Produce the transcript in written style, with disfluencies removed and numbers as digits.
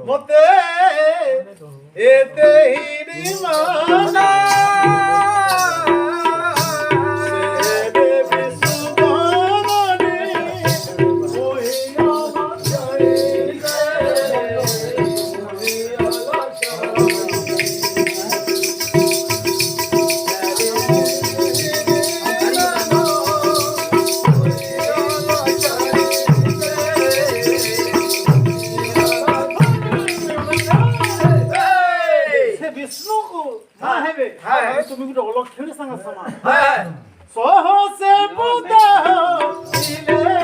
মতে এতে হিরিমানা তুমি গুলো অলক খেলে সাঙ্গা সমা সহসে বুদা দিলে